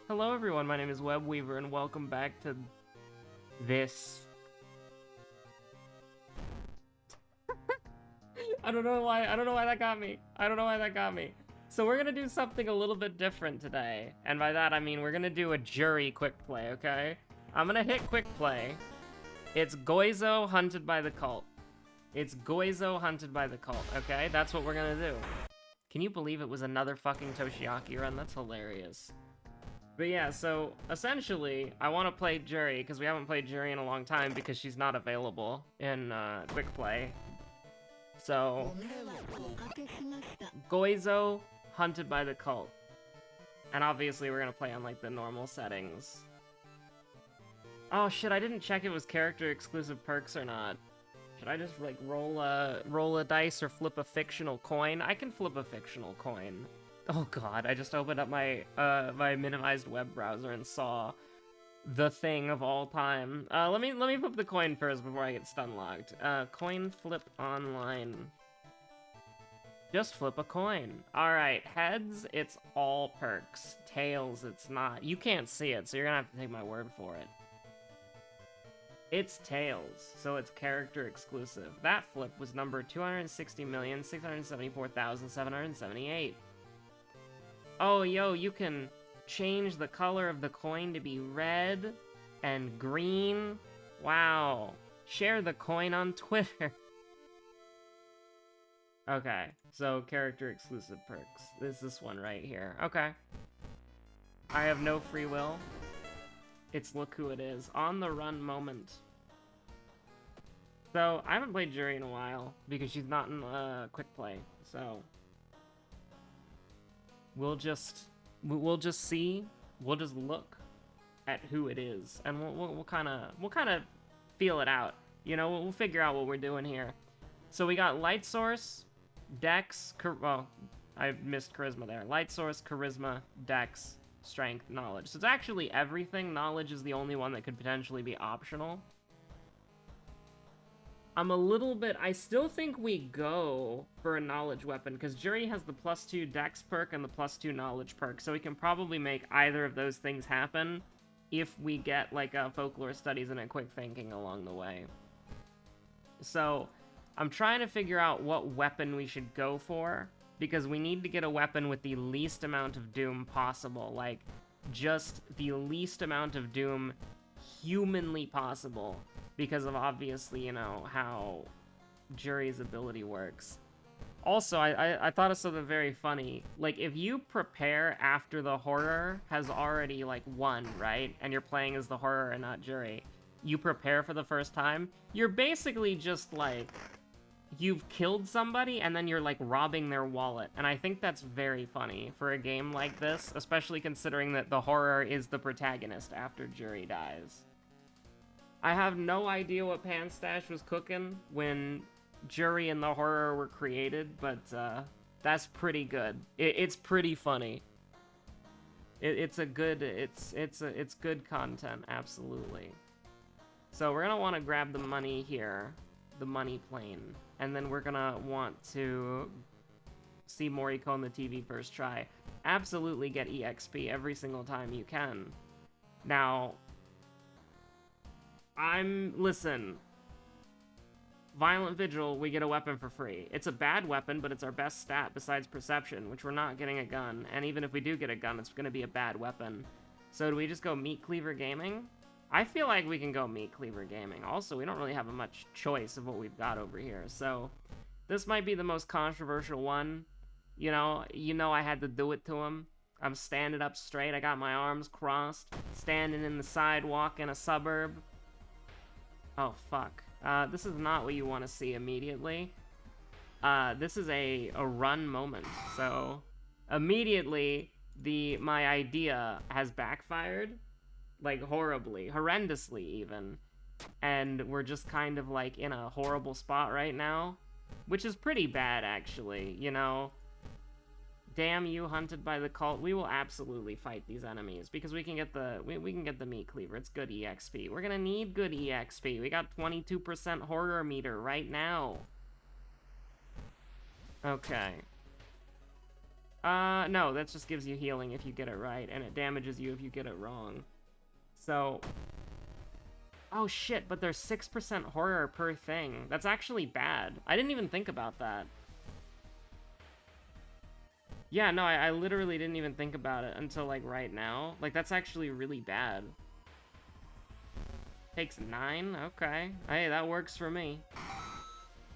Hello everyone, my name is Webweaver and welcome back to this. I don't know why that got me. So we're gonna do something a little bit different today. And by that I mean we're gonna do a jury quick play, okay? I'm gonna hit quick play. It's Goizo hunted by the cult. Okay? That's what we're gonna do. Can you believe it was another fucking Toshiaki run? That's hilarious. But yeah, so essentially, I want to play Jury, because we haven't played Jury in a long time because she's not available in Quick Play. So, Goizo, hunted by the cult. And obviously we're going to play on like the normal settings. Oh shit, I didn't check if it was character exclusive perks or not. Should I just like roll a dice or flip a fictional coin? I can flip a fictional coin. Oh god, I just opened up my my minimized web browser and saw the thing of all time. Let me flip the coin first before I get stun locked. Coin flip online. Just flip a coin. Alright, heads, it's all perks. Tails, it's not. You can't see it, so you're gonna have to take my word for it. It's tails, so it's character exclusive. That flip was number 260,674,778. Oh, yo, you can change the color of the coin to be red and green. Wow. Share the coin on Twitter. Okay, so character exclusive perks. There's this one right here. Okay. I have no free will. It's look who it is. On the run moment. So, I haven't played Jury in a while because she's not in quick play, so we'll just see, we'll just look at who it is, and we'll kind of feel it out. You know, we'll figure out what we're doing here. So we got light source, dex, well, I missed charisma there. Light source, charisma, dex, strength, knowledge. So it's actually everything. Knowledge is the only one that could potentially be optional. I still think we go for a knowledge weapon, because Jury has the +2 dex perk and the +2 knowledge perk, so we can probably make either of those things happen if we get, like, folklore studies and a quick thinking along the way. So, I'm trying to figure out what weapon we should go for, because we need to get a weapon with the least amount of doom possible, like, just the least amount of doom humanly possible. Because of, obviously, you know, how Jury's ability works. Also, I thought of something very funny. Like, if you prepare after the horror has already, like, won, right? And you're playing as the horror and not Jury. You prepare for the first time. You're basically just, like, you've killed somebody and then you're, like, robbing their wallet. And I think that's very funny for a game like this, especially considering that the horror is the protagonist after Jury dies. I have no idea what Panstash was cooking when Jury and the horror were created, but that's pretty good. It's pretty funny. It's good content, absolutely. So we're gonna want to grab the money here, the money plane, and then we're gonna want to see Moriko on the TV first try. Absolutely get EXP every single time you can. Now, listen, Violent Vigil, we get a weapon for free. It's a bad weapon, but it's our best stat besides Perception, which we're not getting a gun, and even if we do get a gun, it's gonna be a bad weapon. So do we just go Meat Cleaver Gaming? I feel like we can go Meat Cleaver Gaming. Also, we don't really have much choice of what we've got over here, so this might be the most controversial one. You know I had to do it to him. I'm standing up straight, I got my arms crossed, standing in the sidewalk in a suburb. Oh, fuck. This is not what you want to see immediately. This is a run moment. So, immediately, my idea has backfired. Like, horribly. Horrendously, even. And we're just kind of, like, in a horrible spot right now. Which is pretty bad, actually, you know? Damn you, hunted by the cult. We will absolutely fight these enemies because we can get the we can get the meat cleaver. It's good EXP. We're gonna need good EXP. We got 22% horror meter right now. Okay. No, that just gives you healing if you get it right, and it damages you if you get it wrong. So... Oh shit, but there's 6% horror per thing. That's actually bad. I didn't even think about that. Yeah, no, I literally didn't even think about it until, like, right now. Like, that's actually really bad. Takes 9? Okay. Hey, that works for me.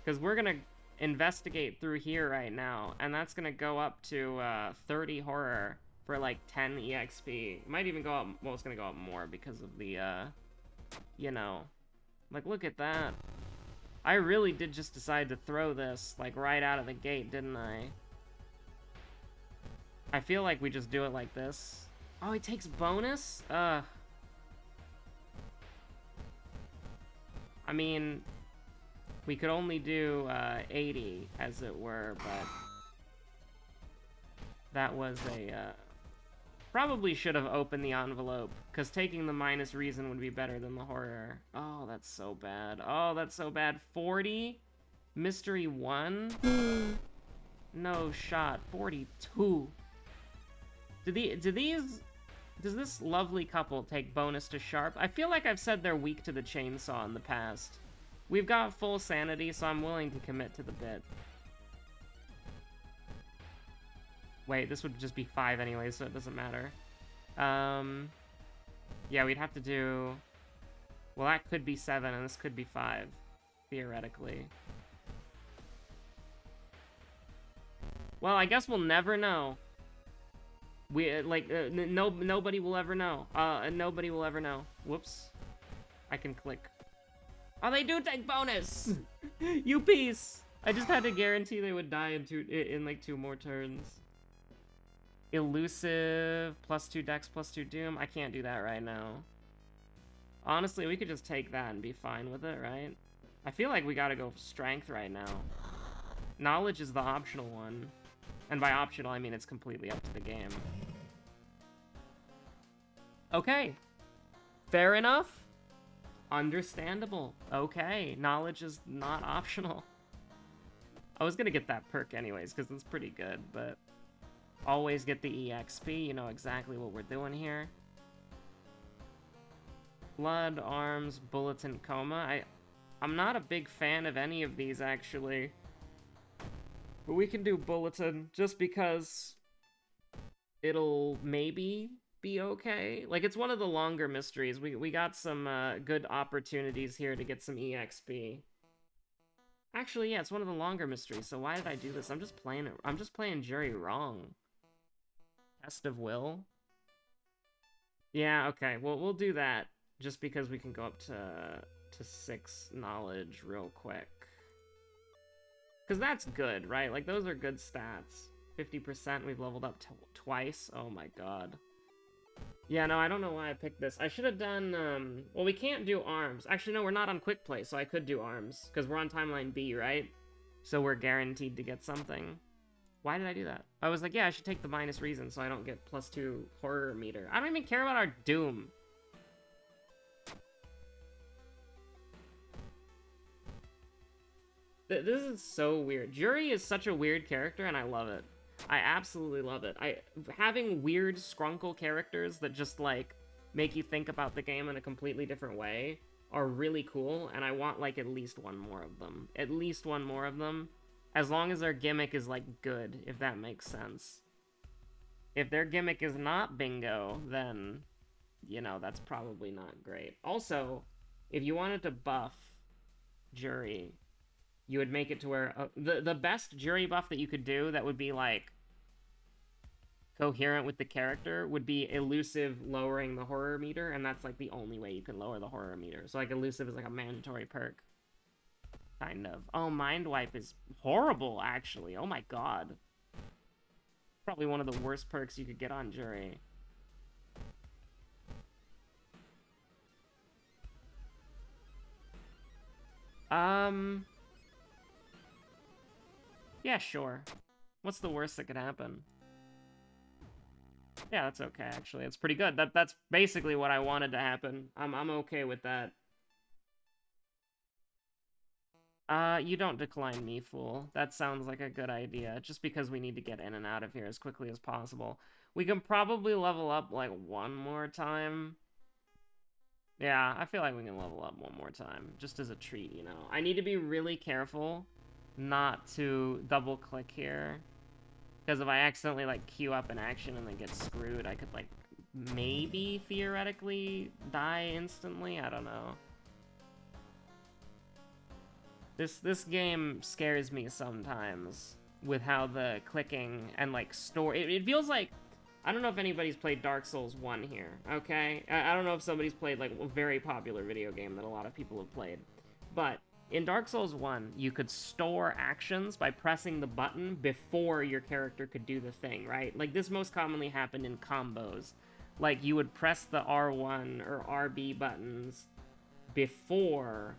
Because we're gonna investigate through here right now, and that's gonna go up to 30 horror for, like, 10 EXP. It might even go up, well, it's gonna go up more because of the, you know. Like, look at that. I really did just decide to throw this, like, right out of the gate, didn't I? I feel like we just do it like this. Oh, it takes bonus? I mean, we could only do 80, as it were, but that was a... Probably should have opened the envelope, because taking the minus reason would be better than the horror. Oh, that's so bad. Oh, that's so bad. 40? Mystery 1? No shot. 42. Does this lovely couple take bonus to sharp? I feel like I've said they're weak to the chainsaw in the past. We've got full sanity, so I'm willing to commit to the bit. Wait, this would just be 5 anyway, so it doesn't matter. Yeah, we'd have to do... Well, that could be 7, and this could be 5, theoretically. Well, I guess we'll never know. Nobody will ever know. Nobody will ever know. Whoops. I can click. Oh, they do take bonus! You piece! I just had to guarantee they would die in like 2 more turns. Elusive, +2 Dex, +2 Doom. I can't do that right now. Honestly, we could just take that and be fine with it, right? I feel like we gotta go strength right now. Knowledge is the optional one. And by optional, I mean it's completely up to the game. Okay. Fair enough. Understandable. Okay. Knowledge is not optional. I was gonna get that perk anyways, because it's pretty good, but... Always get the EXP, you know exactly what we're doing here. Blood, arms, bulletin, coma. I'm not a big fan of any of these, actually. But we can do bulletin, just because it'll maybe be okay. Like, it's one of the longer mysteries. We got some good opportunities here to get some EXP. Actually, yeah, it's one of the longer mysteries, so why did I do this? I'm just playing jury wrong. Test of will? Yeah, okay, well, we'll do that, just because we can go up to 6 knowledge real quick. Because that's good, right? Like, those are good stats. 50%, we've leveled up twice. Oh my god. Yeah, no, I don't know why I picked this. I should have done, well, we can't do arms. Actually, no, we're not on quick play, so I could do arms. Because we're on timeline B, right? So we're guaranteed to get something. Why did I do that? I was like, yeah, I should take the minus reason so I don't get +2 horror meter. I don't even care about our doom. This is so weird. Jury is such a weird character, and I love it. I absolutely love it. Having weird Skrunkle characters that just, like, make you think about the game in a completely different way are really cool, and I want, like, at least one more of them. At least one more of them. As long as their gimmick is, like, good, if that makes sense. If their gimmick is not bingo, then, you know, that's probably not great. Also, if you wanted to buff Jury, you would make it to where... the best Jury buff that you could do that would be, like, coherent with the character would be Elusive lowering the horror meter, and that's, like, the only way you can lower the horror meter. So, like, Elusive is, like, a mandatory perk. Kind of. Oh, Mind Wipe is horrible, actually. Oh my god. Probably one of the worst perks you could get on Jury. Yeah, sure. What's the worst that could happen? Yeah, that's okay, actually. It's pretty good. That's basically what I wanted to happen. I'm okay with that. You don't decline me, fool. That sounds like a good idea, just because we need to get in and out of here as quickly as possible. We can probably level up, like, one more time. Yeah, I feel like we can level up one more time, just as a treat, you know? I need to be really careful not to double-click here, because if I accidentally, like, queue up an action and then get screwed, I could, like, maybe, theoretically, die instantly? I don't know. This game scares me sometimes with how the clicking and, like, store... It feels like... I don't know if anybody's played Dark Souls 1 here, okay? I don't know if somebody's played, like, a very popular video game that a lot of people have played. But in Dark Souls 1, you could store actions by pressing the button before your character could do the thing, right? Like, this most commonly happened in combos. Like, you would press the R1 or RB buttons before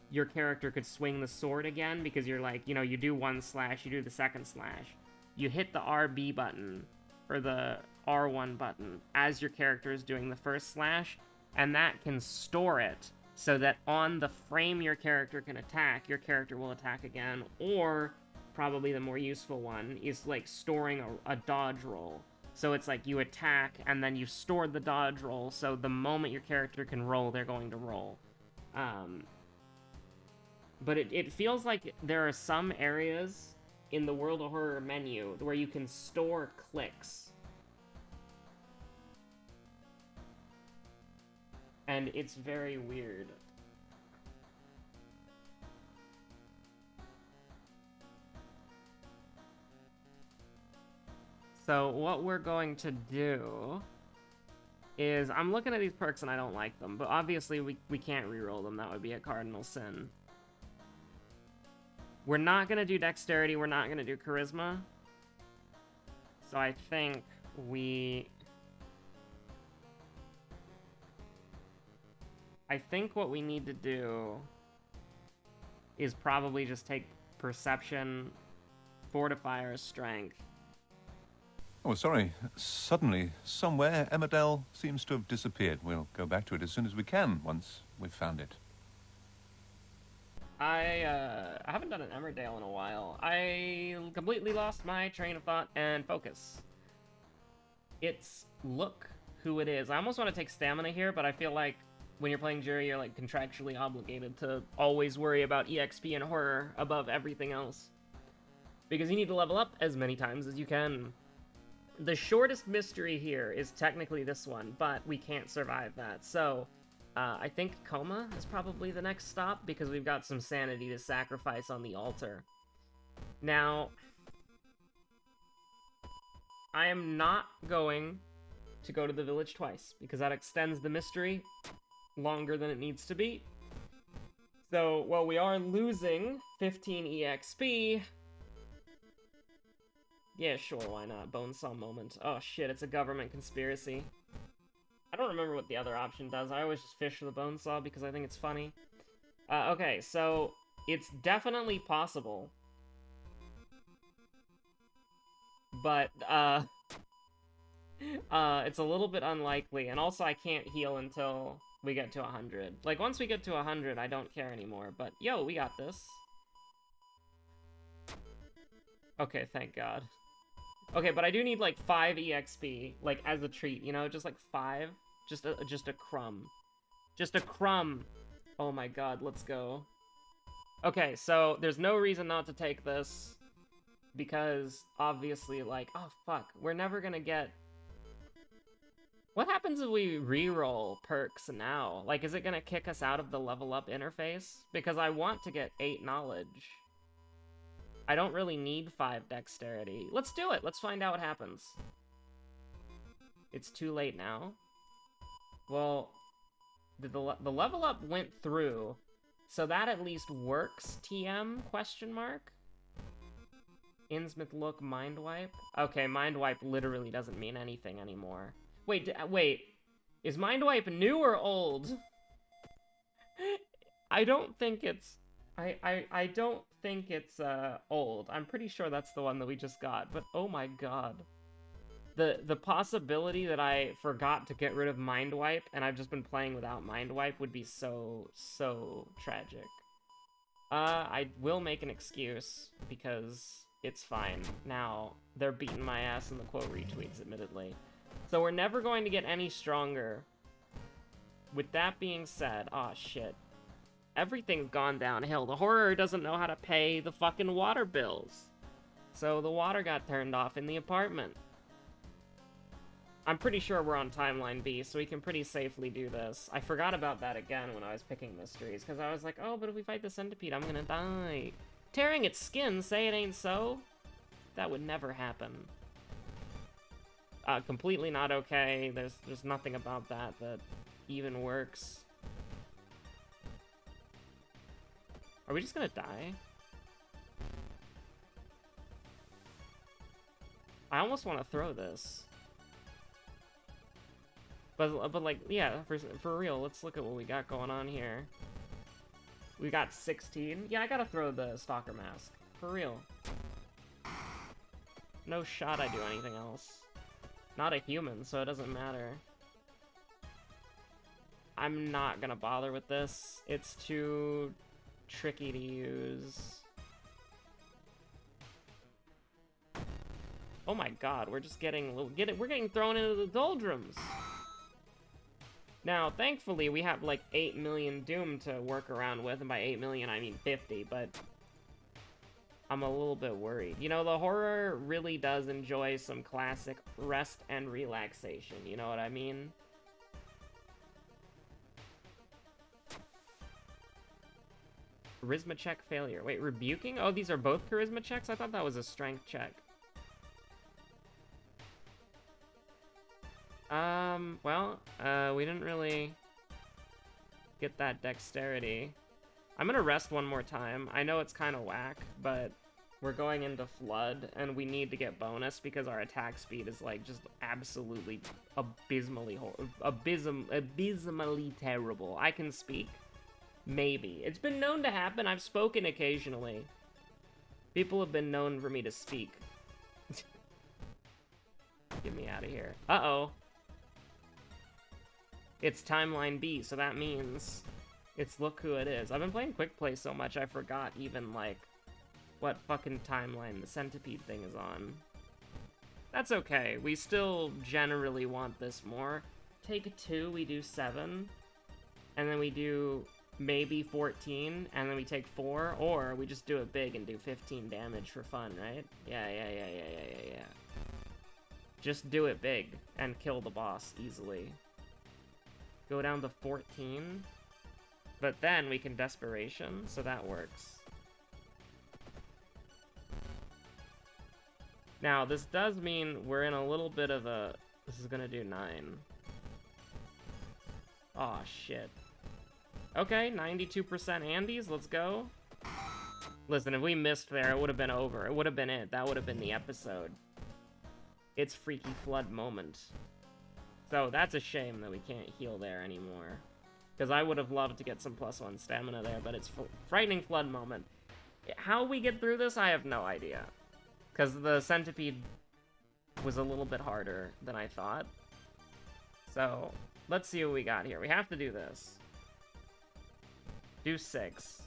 your character could swing the sword again, because you're like, you know, you do one slash, you do the second slash. You hit the RB button, or the R1 button, as your character is doing the first slash, and that can store it so that on the frame your character can attack, your character will attack again, or probably the more useful one is, like, storing a dodge roll. So it's like you attack, and then you store the dodge roll, so the moment your character can roll, they're going to roll. But it feels like there are some areas in the World of Horror menu where you can store clicks. And it's very weird. So what we're going to do is, I'm looking at these perks and I don't like them, but obviously we can't reroll them. That would be a cardinal sin. We're not going to do dexterity, we're not going to do charisma. So I think what we need to do is probably just take perception, fortifier, strength. Oh, sorry. Suddenly, somewhere, Emmerdale seems to have disappeared. We'll go back to it as soon as we can, once we've found it. I haven't done an Emmerdale in a while. I completely lost my train of thought and focus. It's look who it is. I almost want to take stamina here, but I feel like when you're playing Jury, you're, like, contractually obligated to always worry about EXP and horror above everything else. Because you need to level up as many times as you can. The shortest mystery here is technically this one, but we can't survive that. So, I think Coma is probably the next stop, because we've got some sanity to sacrifice on the altar. Now, I am not going to go to the village twice, because that extends the mystery longer than it needs to be. So, while we are losing 15 EXP... Yeah, sure, why not? Bonesaw moment. Oh shit, it's a government conspiracy. I don't remember what the other option does. I always just fish for the bonesaw because I think it's funny. Okay, so it's definitely possible. But, it's a little bit unlikely, and also I can't heal until we get to 100. Like, once we get to 100, I don't care anymore, but yo, we got this. Okay, thank God. Okay, but I do need, like, 5 EXP, like, as a treat, you know? Just, like, 5. Just a crumb. Just a crumb! Oh my god, let's go. Okay, so there's no reason not to take this, because, obviously, like, oh, fuck, we're never gonna get... What happens if we reroll perks now? Like, is it gonna kick us out of the level up interface? Because I want to get 8 knowledge. I don't really need 5 dexterity. Let's do it! Let's find out what happens. It's too late now. Well, the level up went through, so that at least works, TM, question mark? Innsmouth look, mind wipe? Okay, mind wipe literally doesn't mean anything anymore. Wait, wait. Is mind wipe new or old? I don't think it's... I don't think it's, old. I'm pretty sure that's the one that we just got, but oh my god. The possibility that I forgot to get rid of mind wipe and I've just been playing without mind wipe would be so tragic. I will make an excuse, because it's fine. Now, they're beating my ass in the quote retweets, admittedly. So we're never going to get any stronger. With that being said, aw, shit. Everything's gone downhill. The horror doesn't know how to pay the fucking water bills. So the water got turned off in the apartment. I'm pretty sure we're on timeline B, so we can pretty safely do this. I forgot about that again when I was picking mysteries, because I was like, oh, but if we fight the centipede, I'm gonna die. Tearing its skin, say it ain't so? That would never happen. Completely not okay. There's nothing about that even works. Are we just gonna die? I almost want to throw this. But like, yeah, for real, let's look at what we got going on here. We got 16. Yeah, I gotta throw the Stalker Mask. For real. No shot I do anything else. Not a human, so it doesn't matter. I'm not gonna bother with this. It's too tricky to use. Oh my god, we're just we're getting thrown into the doldrums. Now, thankfully, we have like 8 million Doom to work around with, and by 8 million I mean 50, but I'm a little bit worried. You know, the horror really does enjoy some classic rest and relaxation, you know what I mean? Charisma check failure. Wait, rebuking? Oh, these are both charisma checks? I thought that was a strength check. Well, we didn't really get that dexterity. I'm gonna rest one more time. I know it's kind of whack, but we're going into Flood, and we need to get bonus because our attack speed is, like, just absolutely abysmally terrible. I can speak. Maybe. It's been known to happen. I've spoken occasionally. People have been known for me to speak. Get me out of here. Uh-oh. It's timeline B, so that means it's look who it is. I've been playing Quick Play so much I forgot even, like, what fucking timeline the centipede thing is on. That's okay. We still generally want this more. Take 2, we do 7. And then we do maybe 14, and then we take 4, or we just do it big and do 15 damage for fun, right? Yeah. Just do it big and kill the boss easily. Go down to 14, but then we can Desperation, so that works. Now, this does mean we're in a little bit of a... This is gonna do 9. Aw, shit. Okay, 92% Andes, let's go. Listen, if we missed there, it would have been over. It would have been it. That would have been the episode. It's Freaky Flood moment. So that's a shame that we can't heal there anymore. Because I would have loved to get some +1 stamina there, but it's Frightening Flood moment. How we get through this, I have no idea. Because the centipede was a little bit harder than I thought. So, let's see what we got here. We have to do this. Do 6.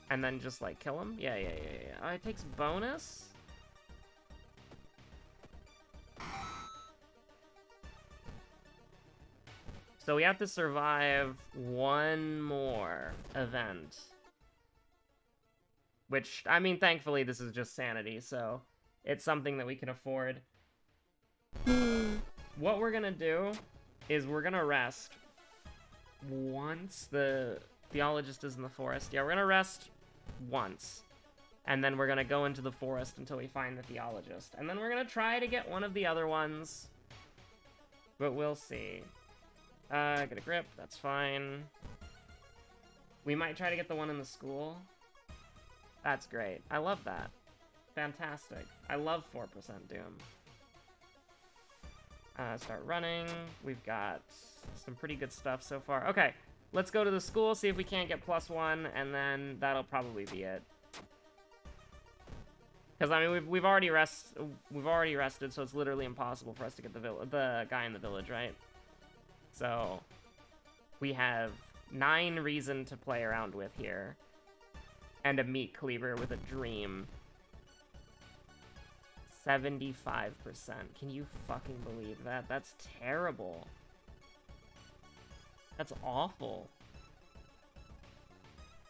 And then just, like, kill him? Yeah. Oh, it takes bonus? So we have to survive one more event. Which, I mean, thankfully this is just sanity, so it's something that we can afford. What we're gonna do is we're gonna rest once the theologist is in the forest. Yeah, we're gonna rest once. And then we're gonna go into the forest until we find the theologist. And then we're gonna try to get one of the other ones. But we'll see. Get a grip, that's fine. We might try to get the one in the school. That's great. I love that. Fantastic. I love 4% Doom. Start running. We've got some pretty good stuff so far. Okay, let's go to the school, see if we can't get +1, and then that'll probably be it. Because I mean, we've already rested, so it's literally impossible for us to get the guy in the village, right? So we have 9 reason to play around with here. and a meat cleaver with a dream. 75%. Can you fucking believe that? That's terrible. That's awful.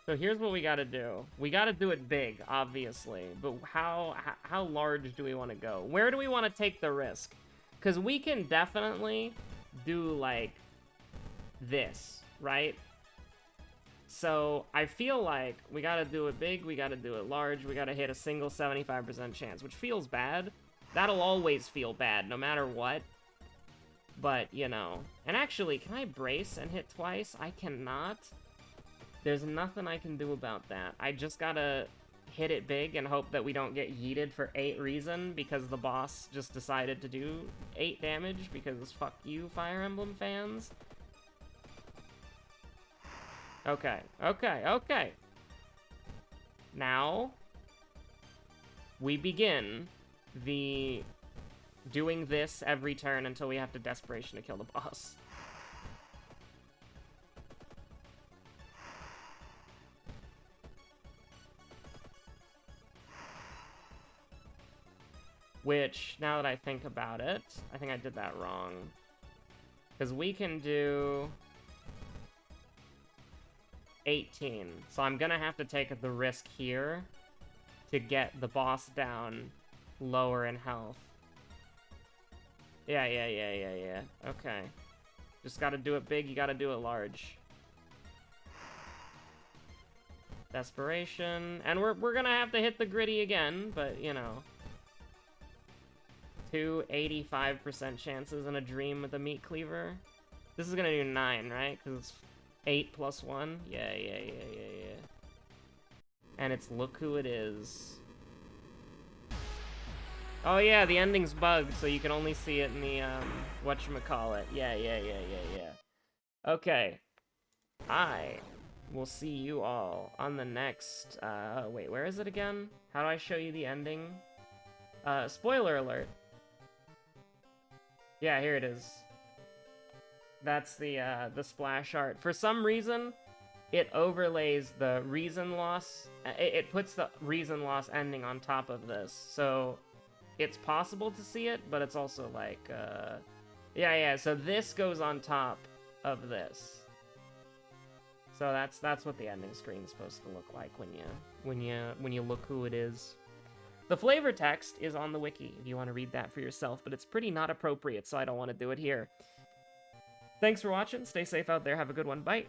So here's what we gotta do. We gotta do it big, obviously. But how large do we want to go? Where do we want to take the risk? Because we can definitely do, like, this, right? So I feel like we gotta do it big, we gotta do it large, we gotta hit a single 75% chance, which feels bad. That'll always feel bad, no matter what. But, you know. And actually, can I brace and hit twice? I cannot. There's nothing I can do about that. I just gotta hit it big and hope that we don't get yeeted for 8 reason because the boss just decided to do 8 damage because fuck you, Fire Emblem fans. Okay, okay, okay. Now, we begin the doing this every turn until we have to Desperation to kill the boss. Which, now that I think about it, I think I did that wrong. Because we can do 18. So I'm gonna have to take the risk here to get the boss down lower in health. Yeah. Okay. Just gotta do it big, you gotta do it large. Desperation. And we're gonna have to hit the gritty again, but, you know. 2 85% chances and a dream with a meat cleaver. This is gonna do 9, right? Because it's 8 plus 1. Yeah. And it's look who it is. Oh yeah, the ending's bugged, so you can only see it in the, whatchamacallit. Yeah. Okay. I will see you all on the next, wait, where is it again? How do I show you the ending? Spoiler alert. Yeah, here it is. That's the splash art. For some reason, it overlays the reason loss. It puts the reason loss ending on top of this. So, it's possible to see it, but it's also like, yeah, so this goes on top of this. So that's what the ending screen's supposed to look like when you look who it is. The flavor text is on the wiki if you want to read that for yourself, but it's pretty not appropriate, so I don't want to do it here. Thanks for watching. Stay safe out there. Have a good one. Bye.